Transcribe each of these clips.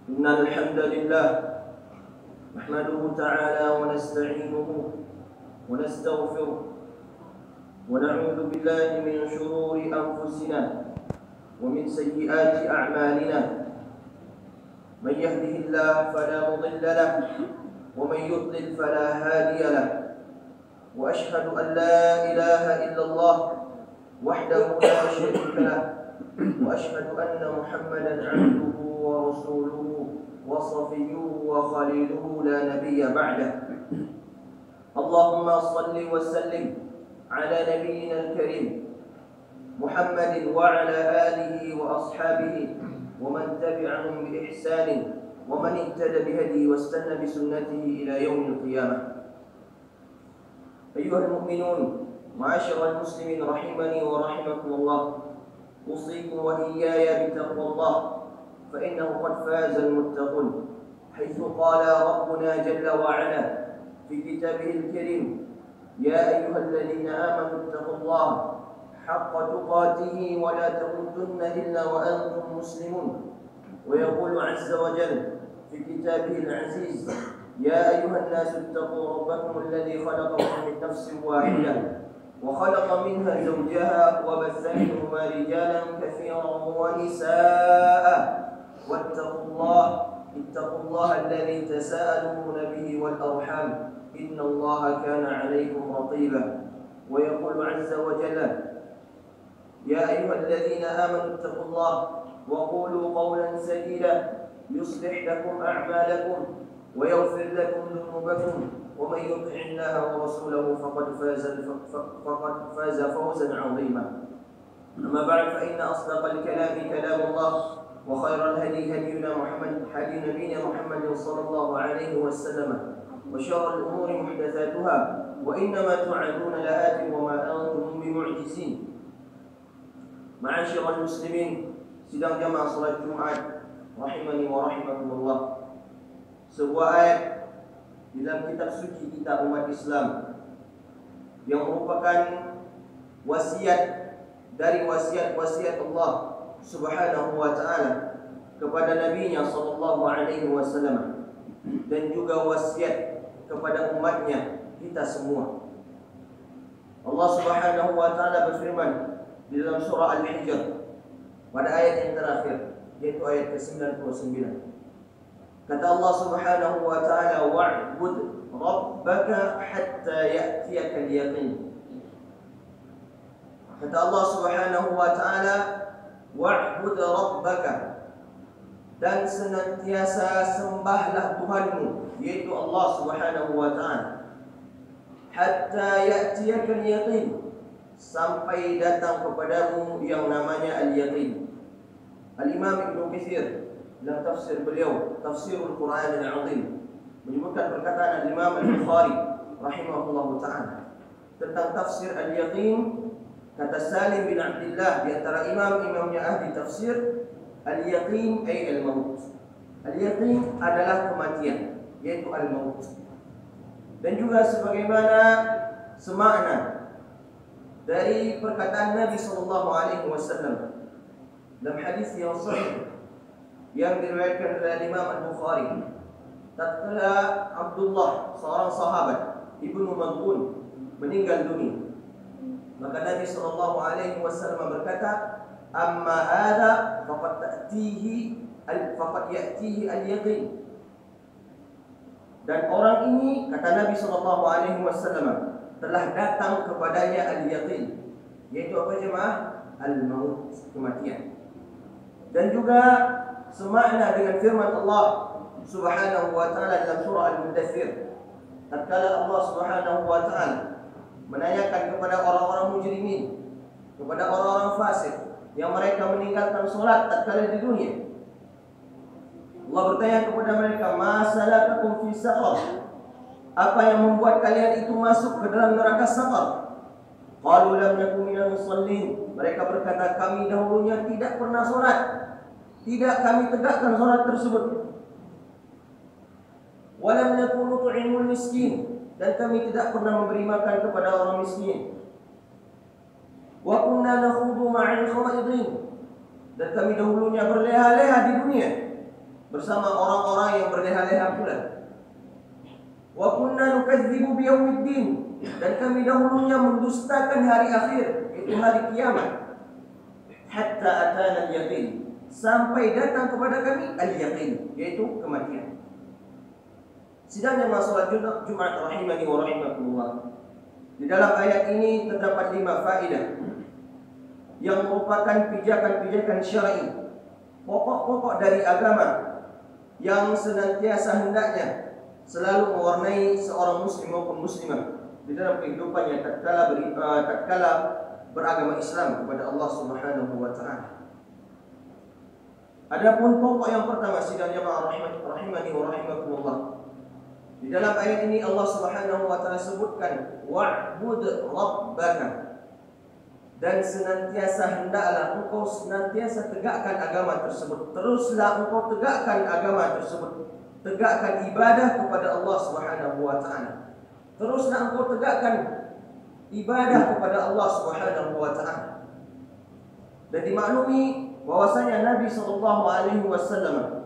إن الحمد لله نحمده تعالى ونستعينه ونستغفره ونعوذ بالله من شرور أنفسنا ومن سيئات أعمالنا. من يهده الله فلا مضل له ومن يضلل فلا هادي له. وأشهد أن لا إله إلا الله وحده لا شريك له وأشهد أن محمدا عبده ورسوله وصفيه وخليله لا نبي بعده. اللهم صل وسلم على نبينا الكريم محمد وعلى آله وأصحابه ومن تبعهم بإحسان ومن اهتدى بهديه واستنى بسنته إلى يوم القيامة. أيها المؤمنون معاشر المسلمين رحمني ورحمكم الله، أوصيكم وإياي بتقوى الله فإنه قد فاز المتقون، حيث قال ربنا جل وعلا في كتابه الكريم: يا أيها الذين آمنوا اتقوا الله حق تقاته ولا تموتن إلا وأنتم مسلمون. ويقول عز وجل في كتابه العزيز: يا أيها الناس اتقوا ربكم الذي خلقكم من نفس واحدة وخلق منها زوجها وبث منهما رجالا كثيرا ونساء اتقوا الله الذي تساءلون به والأرحام إن الله كان عليكم رقيبا. ويقول عز وجل: يا أيها الذين آمنوا اتقوا الله وقولوا قولا سديدا يصلح لكم أعمالكم ويغفر لكم ذنوبكم ومن يطع الله ورسوله فقد فاز فوزا عظيما. أما بعد، فإن أصدق الكلام كلام الله وخير الهدي هدي نبينا محمد صلى الله عليه وسلم وشر الأمور محدثاتها وإنما توعدون لآت وما أنتم بمعجزين. Ma'asyiral muslimin, sidang jamaah salat Jumat rahimani wa rahimakumullah. Sebuah ayat dalam kitab suci kita umat Islam yang merupakan wasiat dari wasiat-wasiat Allah Subhanahu wa taala kepada nabinya sallallahu alaihi wasallam dan juga wasiat kepada umatnya kita semua. Allah Subhanahu wa taala berfirman di dalam surah Al-Hijr pada ayat yang terakhir, yaitu ayat ke-99. Kata Allah Subhanahu wa taala: wa'bud rabbaka hatta ya'tiyaka al-yaqin. Kata Allah Subhanahu wa taala: wa'bud rabbaka, dan senantiasa sembahlah Tuhanmu, yaitu Allah Subhanahu wa taala, hatta ya'tiyaka al-yaqin, sampai datang kepadamu yang namanya al-yaqin. Al-Imam Ibnu Katsir dalam tafsir beliau, Tafsirul Quran Al-Azim, menyebutkan perkataan Al-Imam Al-Bukhari rahimahullahu taala tentang tafsir al-yaqin. Kata Salim bin Abdullah di antara imam-imamnya ahli tafsir, al-yaqin ay al-maut. Al-yaqin adalah kematian, yaitu al-maut. Dan juga sebagaimana semakna dari perkataan Nabi sallallahu alaihi wasallam dalam hadis yang sahih yang diriwayatkan oleh Imam Al-Bukhari, tatkala Abdullah, seorang sahabat Ibnu Mas'ud, meninggal dunia, maka Nabi sallallahu alaihi wasallam berkata: amma hadza faqad ya'tihi al-yaqin. Dan orang ini, kata Nabi sallallahu alaihi wasallam, telah datang kepadanya al-yaqin, yaitu apa jemaah? Al-maut, kematian. Dan juga semakna dengan firman Allah Subhanahu wa taala dalam surah Al-Mudaththir, tatkala Allah Subhanahu wa taala menanyakan kepada orang-orang mujrimin, kepada orang-orang fasik yang mereka meninggalkan salat tatkala di dunia. Allah bertanya kepada mereka: ma salakakum fi saqar? Apa yang membuat kalian itu masuk ke dalam neraka saqar? Qalu lam nakum minal musallin. Mereka berkata, kami dahulunya tidak pernah salat, tidak kami tegakkan salat tersebut. Wa lam nakun nut'imul miskin, dan kami tidak pernah memberi makan kepada orang miskin. Wa kunna nakhudu ma'al khawaidin, dan kami dahulunya berleha-leha di dunia bersama orang-orang yang berleha-leha pula. Wa kunna nukadzibu biyaumiddin, dan kami dahulunya mendustakan hari akhir, itu hari kiamat. Hatta atana al-yaqin, sampai datang kepada kami al-yaqin, yaitu kematian. Sidang jemaah salat Jumat rahimani wa rahimakumullah. Di dalam ayat ini terdapat 5 faedah yang merupakan pijakan-pijakan syar'i, pokok-pokok dari agama yang senantiasa hendaknya selalu mewarnai seorang muslim maupun muslimah di dalam kehidupannya tatkala beragama Islam kepada Allah Subhanahu wa taala. Adapun pokok yang pertama, sidang jemaah rahimani wa rahimakumullah. Di dalam ayat ini Allah Subhanahu wa taala sebutkan wa'bud rabbaka, dan senantiasa hendaklah engkau senantiasa tegakkan agama tersebut. Teruslah engkau tegakkan agama tersebut. Tegakkan ibadah kepada Allah Subhanahu wa taala. Teruslah engkau tegakkan ibadah kepada Allah Subhanahu wa taala. Dan dimaklumi bahwasanya Nabi sallallahu alaihi wasallam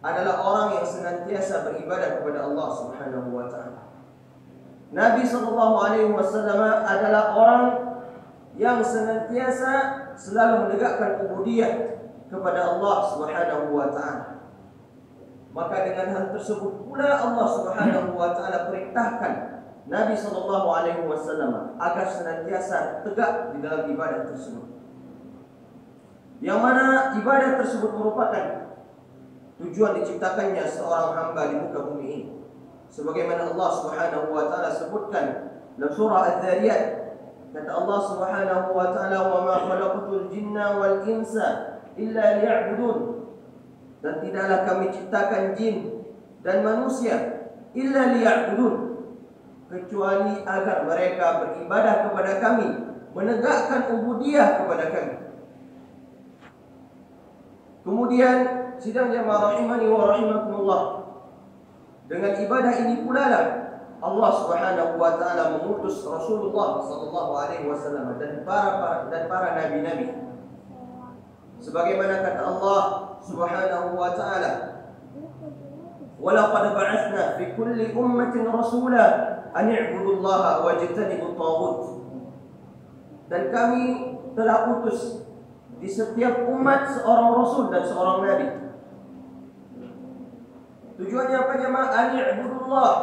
adalah orang yang senantiasa beribadah kepada Allah Subhanahu wa taala. Nabi sallallahu alaihi wasallam adalah orang yang senantiasa selalu menegakkan ubudiyah kepada Allah Subhanahu wa taala. Maka dengan hal tersebut pula Allah Subhanahu wa taala perintahkan Nabi sallallahu alaihi wasallam agar senantiasa tegak di dalam ibadah tersebut. Yang mana ibadah tersebut merupakan tujuan diciptakannya seorang hamba di muka bumi ini. Sebagaimana Allah Subhanahu wa taala sebutkan dalam surah Az-Zariyat, kata Allah Subhanahu wa taala, "Wa ma khalaqtul jinna wal insa illa liya'budun." Dan tidaklah kami ciptakan jin dan manusia illa liya'budun, kecuali agar mereka beribadah kepada kami, menegakkan ubudiyah kepada kami. Kemudian sidang jemaah rahimani wa rahimakumullah, dengan ibadah ini pula lah Allah Subhanahu wa taala mengutus Rasulullah sallallahu alaihi wasallam dan para nabi-nabi. Sebagaimana kata Allah Subhanahu wa taala, "Wa laqad ba'atsna fi kulli ummatin rasula an i'budu Allaha wajtanibu at-taghut." Dan kami telah utus di setiap umat seorang rasul dan seorang nabi. Tujuannya apa jemaah? An i'budu Allah,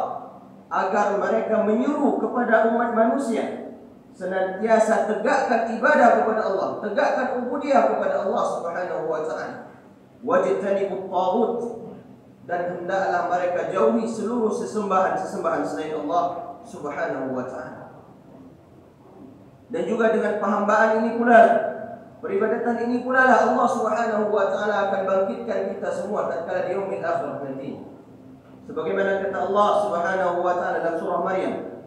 agar mereka menyuruh kepada umat manusia senantiasa tegakkan ibadah kepada Allah, tegakkan ubudiyah kepada Allah Subhanahu wa taala. Wajtanibut taghut, dan hendaklah mereka jauhi seluruh sesembahan-sesembahan selain Allah Subhanahu wa taala. Dan juga dengan penghambaan ini pula, peribadatan ini pula lah Allah Subhanahu wa taala akan bangkitkan kita semua tatkala di yaumil akhir nanti. Sebagaimana kata Allah Subhanahu wa taala dalam surah Maryam,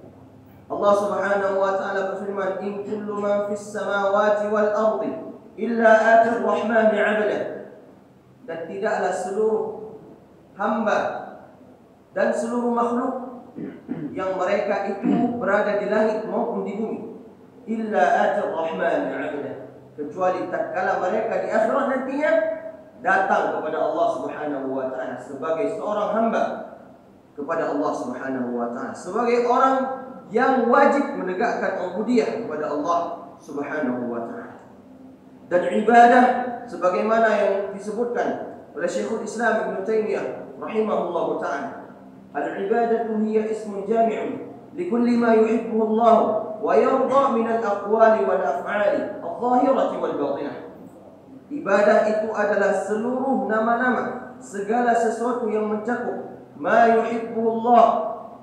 Allah Subhanahu wa taala berfirman, "In kullu man fis samawati wal ardi illa atir rahmani 'abda." Dan tidaklah seluruh hamba dan seluruh makhluk yang mereka itu berada di langit maupun di bumi, illa atir rahmani 'abda, kecuali tatkala mereka di akhirat nantinya datang kepada Allah Subhanahu wa taala sebagai seorang hamba kepada Allah Subhanahu wa taala, sebagai orang yang wajib menegakkan ubudiyah kepada Allah Subhanahu wa taala. Dan ibadah sebagaimana yang disebutkan oleh Syekhul Islam Ibn Taimiyah rahimahullahu taala, al-ibadatu hiya ismun jami'un likulli ma yuhibbuhu Allah wa yarda min al-aqwali wal af'ali adh-dhahirati wal batinah. Ibadah itu adalah seluruh nama-nama, segala sesuatu yang mencakup ma yuhibbuhu Allah,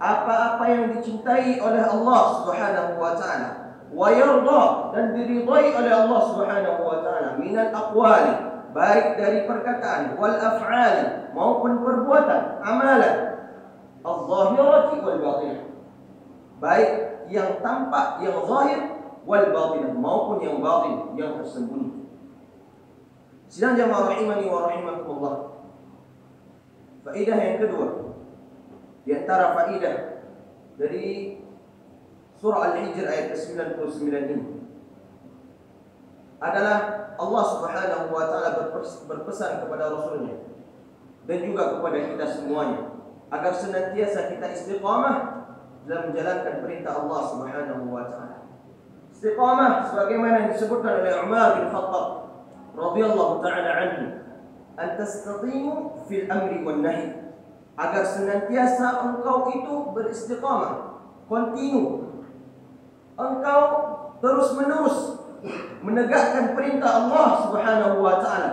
apa-apa yang dicintai oleh Allah Subhanahu wa taala, wa yarda, dan diridai oleh Allah Subhanahu wa taala, minal aqwali, baik dari perkataan, wal af'ali, maupun perbuatan, amalan, adh-dhahirati wal batinah, baik yang tampak, yang zahir, wal batinah, maupun yang batin, yang tersembunyi. Sidang jamaah rahimani wa rahimakumullah, faedah yang kedua di antara faedah dari surah Al-Hijr ayat ke-99 ini adalah Allah Subhanahu wa taala berpesan kepada Rasulnya dan juga kepada kita semuanya, agar senantiasa kita istiqamah dalam menjalankan perintah Allah Subhanahu wa taala. Istiqamah sebagaimana yang disebutkan oleh Umar bin Khattab radhiyallahu taala anhu, an tastaqimu fil amri wan nahi, agar senantiasa engkau itu beristiqamah, kontinu, engkau terus-menerus menegakkan perintah Allah Subhanahu wa taala,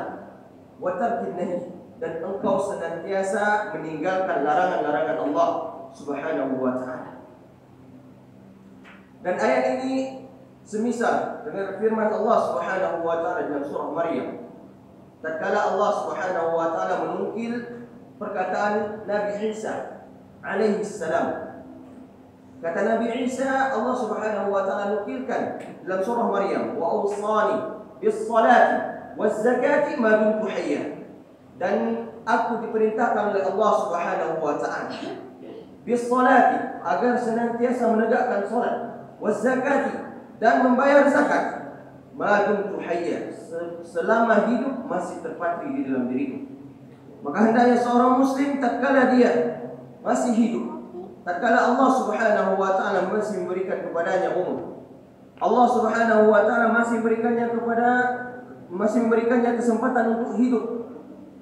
wa tarkin nahi, dan engkau senantiasa meninggalkan larangan-larangan Allah Subhanahu wa taala. Dan ayat ini semisal dengan firman Allah Subhanahu wa taala dalam surah Maryam, tatkala Allah Subhanahu wa taala menukil perkataan Nabi Isa alaihi salam. Kata Nabi Isa, Allah Subhanahu wa taala nukilkan dalam surah Maryam, wa awsani bis salati waz zakati ma dumtu hayya. Dan aku diperintahkan oleh Allah Subhanahu wa taala bis salati, agar senantiasa menegakkan salat, waz zakati, dan membayar zakat, ma dumtu hayya, selama hidup masih terpatri di dalam diriku. Maka hendaknya seorang muslim tatkala dia masih hidup, tatkala Allah Subhanahu wa taala masih memberikan kepadanya umur, Allah Subhanahu wa taala masih memberikannya kesempatan untuk hidup,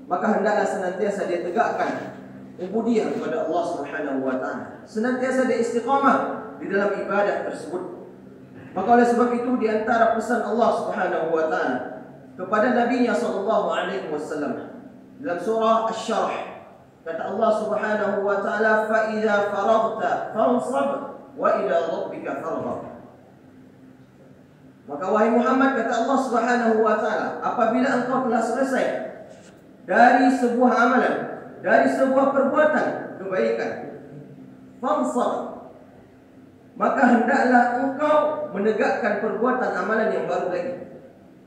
maka hendaklah senantiasa dia tegakkan ubudiyah kepada Allah Subhanahu wa taala, senantiasa dia istiqamah di dalam ibadah tersebut. Maka oleh sebab itu di antara pesan Allah Subhanahu wa taala kepada Nabi-Nya sallallahu alaihi wasallam dalam surah Asy-Syarh, kata Allah Subhanahu wa taala, fa idza faraghta fansab wa ila rabbika farghab. Maka wahai Muhammad, kata Allah Subhanahu wa taala, apabila engkau telah selesai dari sebuah amalan, dari sebuah perbuatan kebaikan, fansab, maka hendaklah engkau menegakkan perbuatan amalan yang baru lagi.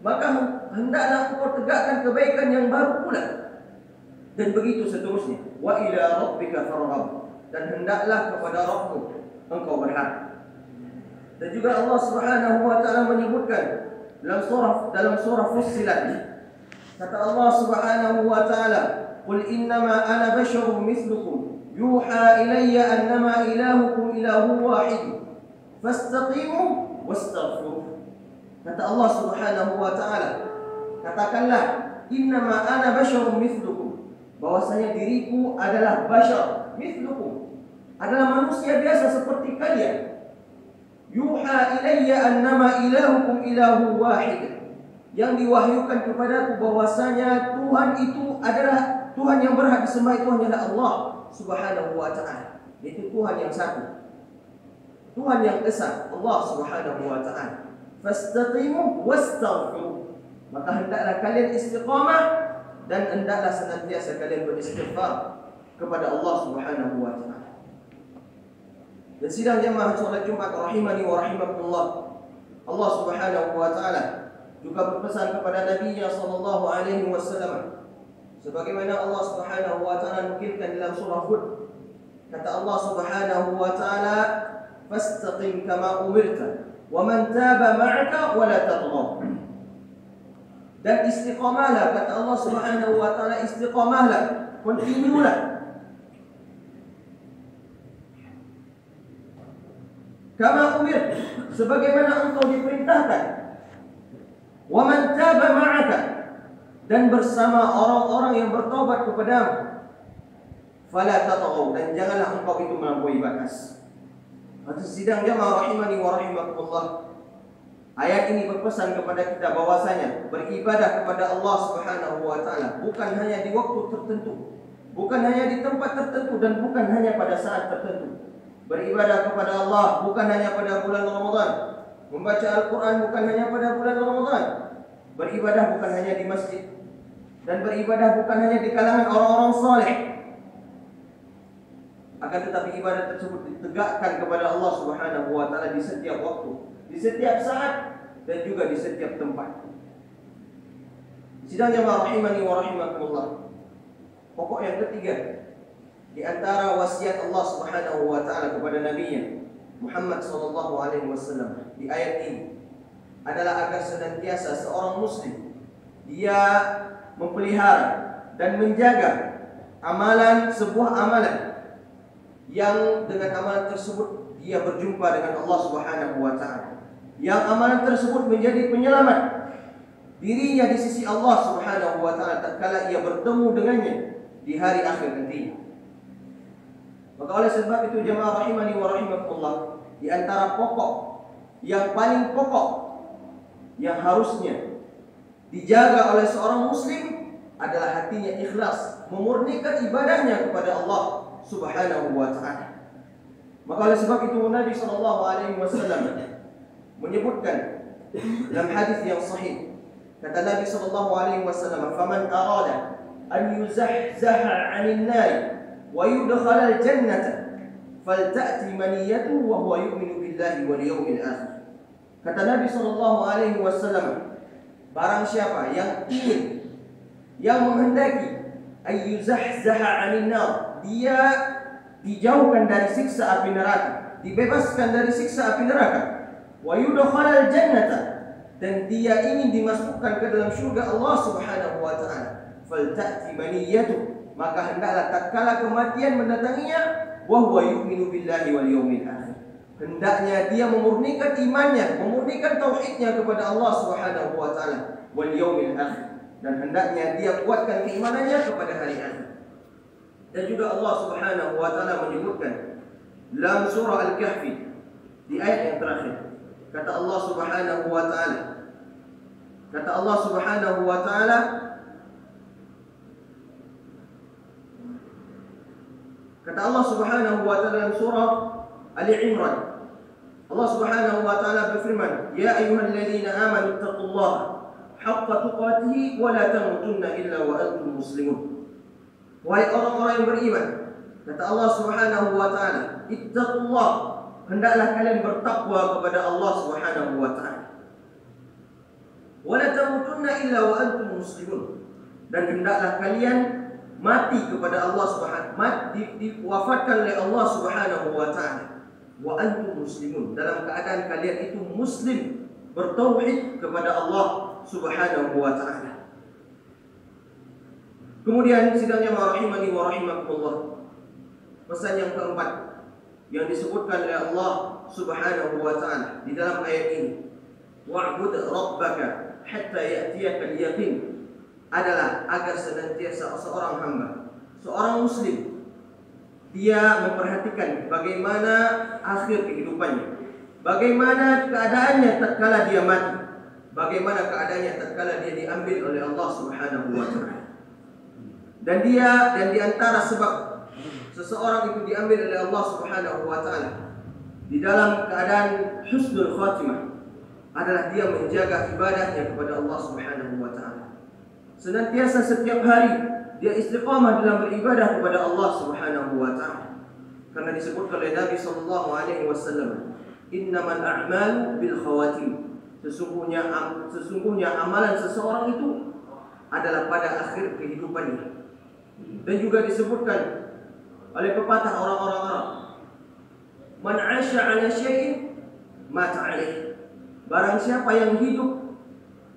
Maka hendaklah engkau tegakkan kebaikan yang baru pula. Dan begitu seterusnya. Wa ila rabbika farghab, dan hendaklah kepada Rabbmu engkau berharap. Dan juga Allah Subhanahu wa taala menyebutkan dalam surah Fussilat, kata Allah Subhanahu wa taala, qul innama ana basharun mithlukum yuha ilayya annama ilahukum ilahun wahid fastaqimu wastaghfiruh. Kata Allah Subhanahu wa taala, katakanlah, innama ana basyarun mithlukum, bahwasanya diriku adalah basyar, mithlukum, adalah manusia biasa seperti kalian. Yuha ilayya annama ilahukum ilahun wahid, yang diwahyukan kepadaku bahwasanya Tuhan itu adalah Tuhan yang berhak disembah, itu hanyalah Allah Subhanahu wa taala, yaitu Tuhan yang satu, Tuhan yang esa, Allah Subhanahu wa taala. Fastaqimu wastaghfiru, maka hendaklah kalian istiqamah dan hendaklah senantiasa kalian beristighfar kepada Allah Subhanahu wa taala. Dan sidang jamaah salat Jumat rahimani wa rahimakumullah, Allah Subhanahu wa taala juga berpesan kepada Nabi-Nya sallallahu alaihi wasallam, sebagaimana Allah Subhanahu wa taala nukilkan dalam surah Hud, kata Allah Subhanahu wa taala, fastaqim kama umirta wa man taba ma'aka wa la tatghaw. Dan istiqamahlah, kata Allah Subhanahu wa taala, istiqamahlah, kontinulah, kama umir, sebagaimana engkau diperintahkan, wa man taba ma'aka, dan bersama orang-orang yang bertaubat kepadamu, fala tatghaw, dan janganlah engkau itu melampaui batas. Maka sidang jamaah rahimani wa rahimakumullah, ayat ini berpesan kepada kita bahwasanya beribadah kepada Allah Subhanahu wa taala bukan hanya di waktu tertentu, bukan hanya di tempat tertentu, dan bukan hanya pada saat tertentu. Beribadah kepada Allah bukan hanya pada bulan Ramadan, membaca Al-Quran bukan hanya pada bulan Ramadan, beribadah bukan hanya di masjid, dan beribadah bukan hanya di kalangan orang-orang saleh. Akan tetapi ibadah tersebut ditegakkan kepada Allah Subhanahu wa taala di setiap waktu, di setiap saat, dan juga di setiap tempat. Sidang jamaah rahimani wa rahimakumullah, pokok yang ketiga di antara wasiat Allah Subhanahu wa taala kepada Nabi-Nya Muhammad sallallahu alaihi wasallam di ayat ini adalah agar senantiasa seorang muslim dia memelihara dan menjaga sebuah amalan yang dengan amalan tersebut dia berjumpa dengan Allah Subhanahu wa taala. Yang amalan tersebut menjadi penyelamat dirinya di sisi Allah Subhanahu wa taala tatkala ia bertemu dengannya di hari akhir nanti. Maka oleh sebab itu jemaah rahimani wa rahimakumullah, di antara pokok yang paling pokok yang harusnya dijaga oleh seorang muslim adalah hatinya ikhlas, memurnikan ibadahnya kepada Allah Subhanahu wa taala. Maka oleh sebab itu Nabi sallallahu alaihi wasallam menyebutkan dalam hadis yang sahih, kata Nabi sallallahu alaihi wasallam, "Faman arada an yuzahzaha 'anil nar wa yudkhala al-jannata falta'ti maniyatuhu wa huwa yu'minu billahi wal yawmil akhir." Kata Nabi sallallahu alaihi wasallam, barang siapa yang ingin, yang menghendaki ayyuzahzaha 'anil nar, dia dijauhkan dari siksa api neraka, dibebaskan dari siksa api neraka, wa yudkhala al-jannata, dan dia ingin dimasukkan ke dalam syurga Allah Subhanahu wa taala, falta'ti maniyatuhu, maka hendaklah tatkala kematian mendatanginya, wa huwa yu'minu billahi wal yawmil akhir, hendaknya dia memurnikan imannya, memurnikan tauhidnya kepada Allah Subhanahu wa taala, wal yawmil akhir, dan hendaknya dia kuatkan keimanannya kepada hari akhir. Dan juga Allah Subhanahu wa taala menyebutkan dalam surah Al-Kahfi di ayat yang terakhir, kata Allah Subhanahu wa taala, kata Allah Subhanahu wa taala, kata Allah Subhanahu wa taala dalam surah Ali Imran, Allah Subhanahu wa taala berfirman, "Ya ayyuhalladzina amanu taqullaha haqqa tuqatih wa la tamutunna illa wa antum muslimun." Wahai orang-orang yang beriman, kata Allah Subhanahu wa taala, ittaqullah, hendaklah kalian bertakwa kepada Allah Subhanahu wa taala. Wa la tamutunna illa wa antum muslimun, dan hendaklah kalian mati kepada Allah Subhanahu wa taala, diwafatkan oleh Allah Subhanahu wa taala, wa antum muslimun, dalam keadaan kalian itu muslim, bertauhid kepada Allah Subhanahu wa taala. Kemudian sidangnya rahimani wa rahimakumullah, pesan yang keempat yang disebutkan oleh Allah Subhanahu wa taala di dalam ayat ini, wa'bud rabbaka hatta ya'tiyakal yaqin, adalah agar senantiasa seorang hamba, seorang muslim, dia memperhatikan bagaimana akhir kehidupannya, bagaimana keadaannya tatkala dia mati, bagaimana keadaannya tatkala dia diambil oleh Allah Subhanahu wa taala. Dan di antara sebab seseorang itu diambil oleh Allah Subhanahu wa taala di dalam keadaan husnul khatimah adalah dia menjaga ibadahnya kepada Allah Subhanahu wa taala. Senantiasa setiap hari dia istiqamah dalam beribadah kepada Allah Subhanahu wa taala. Karena disebutkan oleh Nabi sallallahu alaihi wasallam, "Innamal a'malu bil khawatim." Sesungguhnya amalan seseorang itu adalah pada akhir kehidupannya. Dan juga disebutkan oleh pepatah orang-orang Arab, "Man 'asha 'ala syai'in mata 'alaih." Barang siapa yang hidup,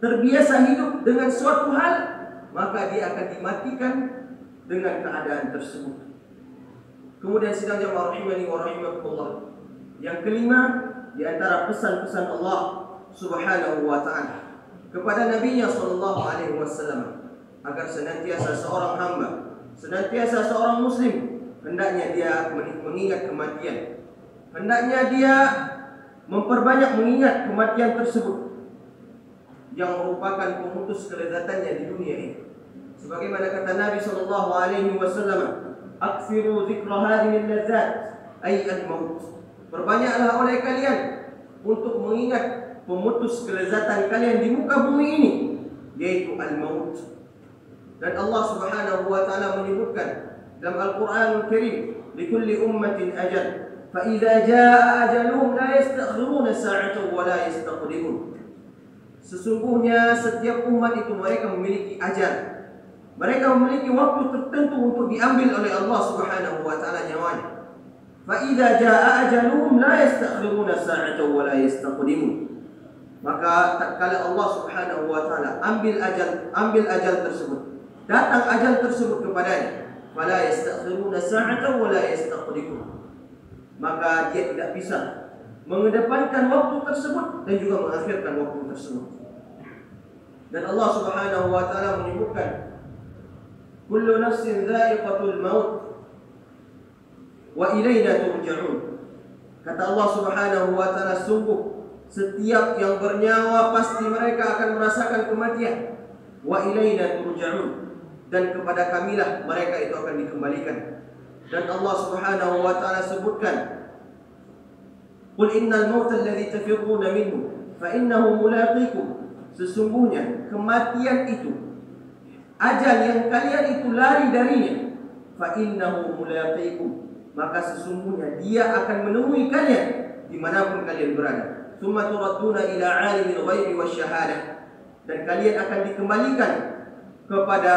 terbiasa hidup dengan suatu hal, maka dia akan dimatikan dengan keadaan tersebut. Kemudian sidang jamaah rahimani wa rahimakumullah, yang kelima di antara pesan-pesan Allah Subhanahu wa taala kepada nabinya sallallahu alaihi wasallam, agar senantiasa seorang hamba, senantiasa seorang muslim, hendaknya dia mengingat kematian, hendaknya dia memperbanyak mengingat kematian tersebut yang merupakan pemutus kelezatannya di dunia ini. Sebagaimana kata Nabi sallallahu alaihi wasallam, "Aktsiru dzikra hadhihi al-ladzat ay al-maut." Perbanyaklah oleh kalian untuk mengingat pemutus kelezatan kalian di muka bumi ini, yaitu al-maut. Dan Allah Subhanahu wa taala menyebutkan dalam Al-Qur'anul Karim, "Likulli ummatin ajal, fa idza jaa ajaluhum la yasta'khiruna sa'atan wa la yastaqdimun." Sesungguhnya setiap umat itu mereka memiliki ajal. Mereka memiliki waktu tertentu untuk diambil oleh Allah Subhanahu wa taala nyawanya. Fa idza jaa ajaluhum la yasta'khiruna sa'atan wa la yastaqdimun. Maka tatkala Allah Subhanahu wa taala ambil ajal tersebut, datang ajal tersebut kepadanya, fala yastakhiruna sa'atan wa la yastaqdimun. Maka dia tidak bisa mengedepankan waktu tersebut dan juga mengakhirkan waktu tersebut. Dan Allah Subhanahu wa taala menyebutkan, kullu nafsin dha'iqatul maut wa ilaina turja'un. Kata Allah Subhanahu wa taala, sungguh setiap yang bernyawa pasti mereka akan merasakan kematian. Wa ilaina turja'un, dan kepada kamilah mereka itu akan dikembalikan. Dan Allah Subhanahu wa taala sebutkan, qul innal mauta alladhi tafirruna minhu fa innahu mulaqikum. Sesungguhnya kematian itu, ajal yang kalian itu lari darinya, fa innahu mulaqikum, maka sesungguhnya dia akan menemui kalian dimanapun kalian berada. Tsumma turadduna ila alimil ghaibi wasyahadah, dan kalian akan dikembalikan kepada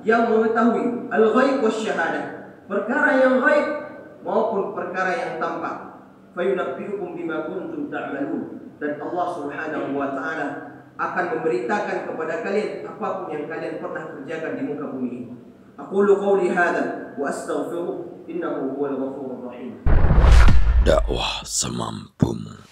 yang mengetahui al-ghaib wasyahadah, perkara yang ghaib maupun perkara yang tampak. Fayunabbi'ukum bima kuntum ta'malun, dan Allah Subhanahu wa taala akan memberitakan kepada kalian apapun yang kalian pernah kerjakan di muka bumi ini. Aqulu qawli hadza wa astaghfiruh, innahu huwal ghafurur rahim. Dakwah semampumu.